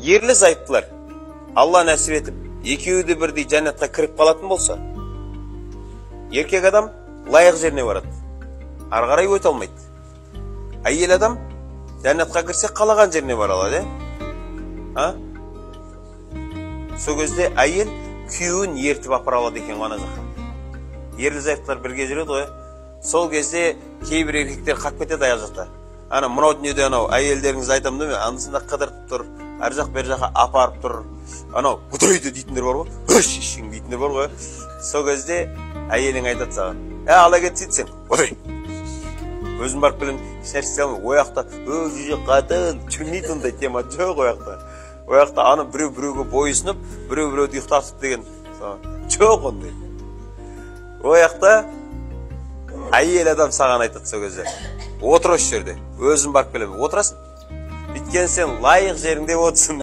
ерлі зайыптылар Алла нәсіп етіп екеуі де бірдей жәннатқа кіріп қалатын болса, еркек адам лайық жеріне барады, ары қарай өте алмайды. Әйел адам жәннатқа кірсе қалаған жеріне бара алады, сол кезде әйел күйеуін ертіп апара алады екен ана жаққа. Ерлі зайыптылар бірге жүреді ғой. Сол кезде кейбір еркектер қатып кетеді аяқ жақта. Ана мынау дүниеде анау әйелдеріңіз айтамын да, анысында қыдырып тұр, әр жақ бер жаққа апарып тұр. Анау құдайды дейтіндер бар ғой, шешің дейтіндер бар ғой. Сол кезде әйелің айтады саған: ала кет сөйтсең, құдай. Өзім барып білім, шәрсіз алмай, ояқта жүзе қатын, жүрмейді ондай тема жоқ ояқта. Ояқта аны біреу-біреуге бойысынып, біреу-біреуді ұйықтатып деген жоқ ондай. Ояқта әйел адам саған айтады сол кезде: отыр осы жерде, өзің барып келемін, отырасың. Өйткені сен лайық жеріңде отырсың.